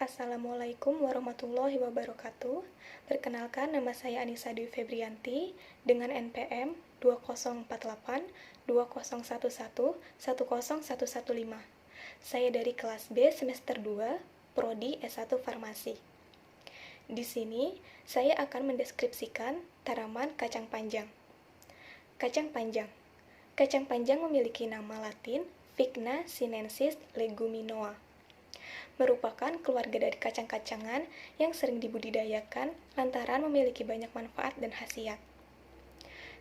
Assalamualaikum warahmatullahi wabarakatuh. Perkenalkan, nama saya Anissa Dwi Febrianti dengan NPM 2048 2011 10115. Saya dari kelas B semester 2, Prodi S1 Farmasi. Di sini, saya akan mendeskripsikan tanaman kacang panjang. Kacang panjang. Kacang panjang memiliki nama Latin Vigna sinensis leguminosa. Merupakan keluarga dari kacang-kacangan yang sering dibudidayakan lantaran memiliki banyak manfaat dan khasiat.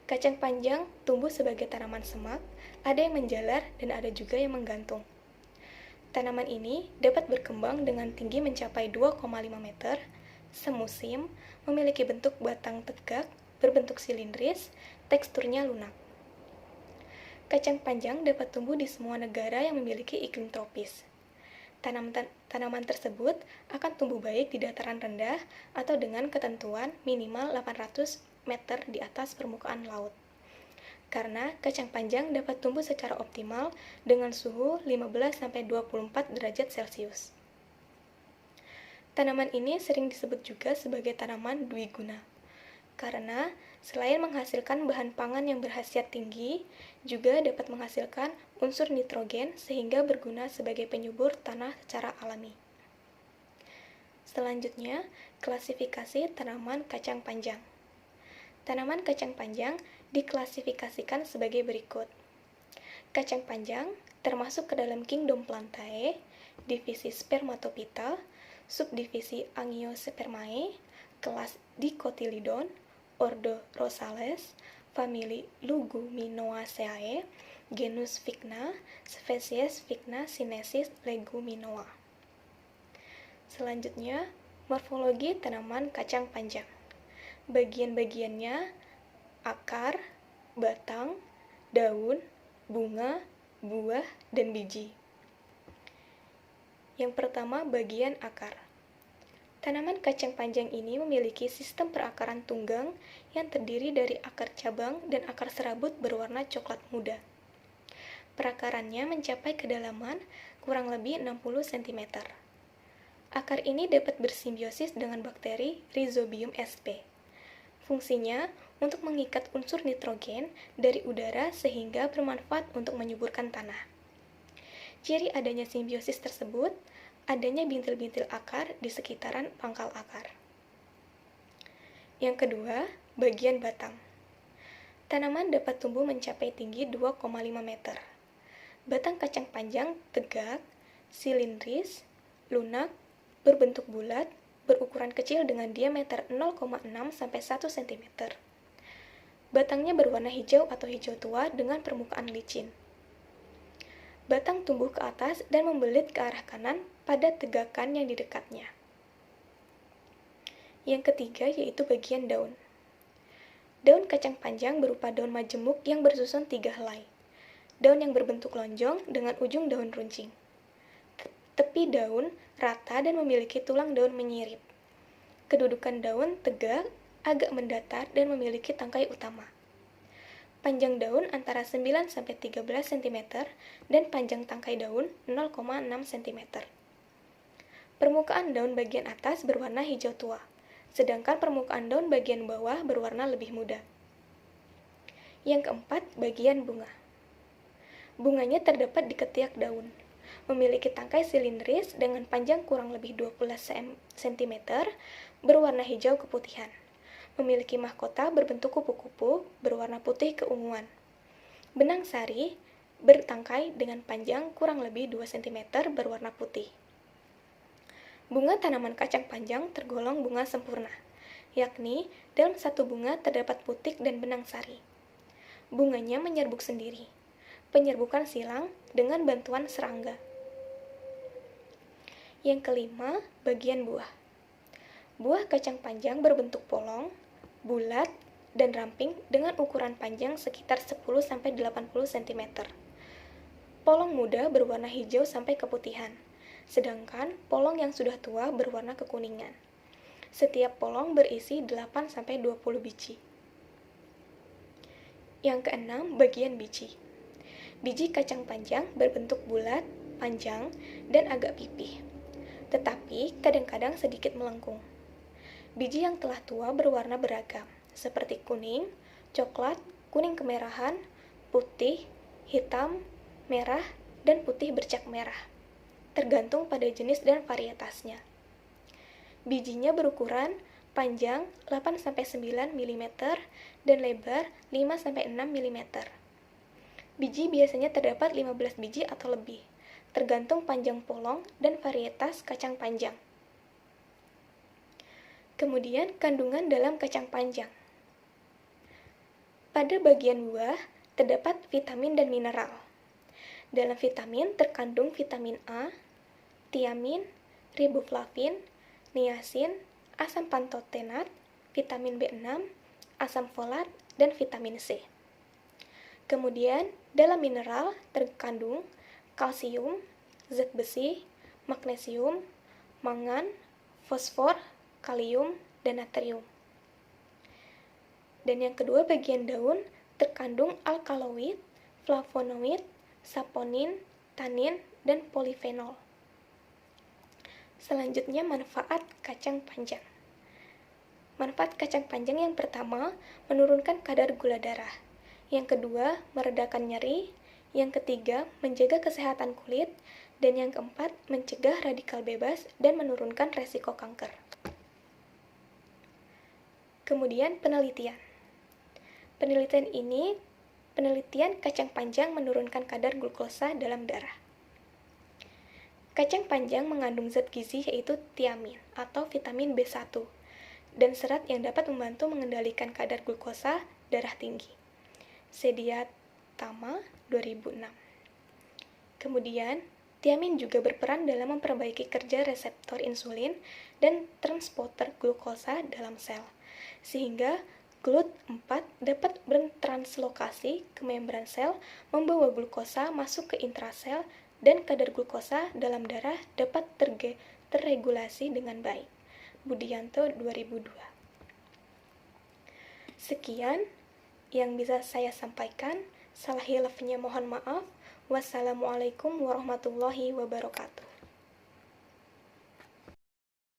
Kacang panjang tumbuh sebagai tanaman semak, ada yang menjalar dan ada juga yang menggantung. Tanaman ini dapat berkembang dengan tinggi mencapai 2,5 meter, semusim, memiliki bentuk batang tegak, berbentuk silindris, teksturnya lunak. Kacang panjang dapat tumbuh di semua negara yang memiliki iklim tropis. Tanaman tersebut akan tumbuh baik di dataran rendah atau dengan ketentuan minimal 800 meter di atas permukaan laut. Karena kacang panjang dapat tumbuh secara optimal dengan suhu 15-24 derajat Celcius. Tanaman ini sering disebut juga sebagai tanaman dwiguna, karena selain menghasilkan bahan pangan yang berkhasiat tinggi, juga dapat menghasilkan unsur nitrogen sehingga berguna sebagai penyubur tanah secara alami. Selanjutnya, klasifikasi tanaman kacang panjang. Tanaman kacang panjang diklasifikasikan sebagai berikut. Kacang panjang termasuk ke dalam kingdom Plantae, divisi Spermatophyta, subdivisi Angiospermae, kelas Dicotyledon, ordo Rosales, famili Leguminoaceae, genus Vigna, spesies Vigna sinensis leguminosa. Selanjutnya, morfologi tanaman kacang panjang. Bagian-bagiannya akar, batang, daun, bunga, buah, dan biji. Yang pertama, bagian akar. Tanaman kacang panjang ini memiliki sistem perakaran tunggang yang terdiri dari akar cabang dan akar serabut berwarna coklat muda. Perakarannya mencapai kedalaman kurang lebih 60 cm. Akar ini dapat bersimbiosis dengan bakteri Rhizobium sp. Fungsinya untuk mengikat unsur nitrogen dari udara sehingga bermanfaat untuk menyuburkan tanah. Ciri adanya simbiosis tersebut adanya bintil-bintil akar di sekitaran pangkal akar. Yang kedua, bagian batang. Tanaman dapat tumbuh mencapai tinggi 2,5 meter. Batang kacang panjang tegak, silindris, lunak, berbentuk bulat, berukuran kecil dengan diameter 0,6 sampai 1 cm. Batangnya berwarna hijau atau hijau tua dengan permukaan licin. Batang tumbuh ke atas dan membelit ke arah kanan pada tegakan yang di dekatnya. Yang ketiga yaitu bagian daun. Daun kacang panjang berupa daun majemuk yang bersusun 3 helai. Daun yang berbentuk lonjong dengan ujung daun runcing. Tepi daun rata dan memiliki tulang daun menyirip. Kedudukan daun tegak, agak mendatar dan memiliki tangkai utama. Panjang daun antara 9-13 cm dan panjang tangkai daun 0,6 cm. Permukaan daun bagian atas berwarna hijau tua, sedangkan permukaan daun bagian bawah berwarna lebih muda. Yang keempat, bagian bunga. Bunganya terdapat di ketiak daun, memiliki tangkai silindris dengan panjang kurang lebih 12 cm, berwarna hijau keputihan. Memiliki mahkota berbentuk kupu-kupu berwarna putih keunguan. Benang sari bertangkai dengan panjang kurang lebih 2 cm berwarna putih. Bunga tanaman kacang panjang tergolong bunga sempurna, yakni dalam satu bunga terdapat putik dan benang sari. Bunganya menyerbuk sendiri. Penyerbukan silang dengan bantuan serangga. Yang kelima, bagian buah. Buah kacang panjang berbentuk polong, bulat, dan ramping dengan ukuran panjang sekitar 10-80 cm. Polong muda berwarna hijau sampai keputihan, sedangkan polong yang sudah tua berwarna kekuningan. Setiap polong berisi 8-20 biji. Yang keenam, bagian biji. Biji kacang panjang berbentuk bulat, panjang, dan agak pipih. tetapi kadang-kadang sedikit melengkung. Biji yang telah tua berwarna beragam, seperti kuning, coklat, kuning kemerahan, putih, hitam, merah, dan putih bercak merah, tergantung pada jenis dan varietasnya. Bijinya berukuran panjang 8-9 mm dan lebar 5-6 mm. Biji biasanya terdapat 15 biji atau lebih, tergantung panjang polong dan varietas kacang panjang. Kemudian, kandungan dalam kacang panjang. Pada bagian buah, terdapat vitamin dan mineral. Dalam vitamin terkandung vitamin A, tiamin, riboflavin, niacin, asam pantotenat, vitamin B6, asam folat, dan vitamin C. Kemudian, dalam mineral terkandung kalsium, zat besi, magnesium, mangan, fosfor, kalium, dan natrium. Dan yang kedua, bagian daun terkandung alkaloid, flavonoid, saponin, tanin, dan polifenol. Selanjutnya, manfaat kacang panjang. Manfaat kacang panjang yang pertama, menurunkan kadar gula darah. Yang kedua, meredakan nyeri. Yang ketiga, menjaga kesehatan kulit. Dan yang keempat, mencegah radikal bebas dan menurunkan resiko kanker. Kemudian, penelitian. Penelitian kacang panjang menurunkan kadar glukosa dalam darah. Kacang panjang mengandung zat gizi yaitu tiamin atau vitamin B1 dan serat yang dapat membantu mengendalikan kadar glukosa darah tinggi. Sediatama 2006. Kemudian, tiamin juga berperan dalam memperbaiki kerja reseptor insulin dan transporter glukosa dalam sel, sehingga GLUT4 dapat bertranslokasi ke membran sel, membawa glukosa masuk ke intrasel, dan kadar glukosa dalam darah dapat terregulasi dengan baik. Budianto 2002. Sekian yang bisa saya sampaikan. Salah hilafnya mohon maaf. Wassalamualaikum warahmatullahi wabarakatuh.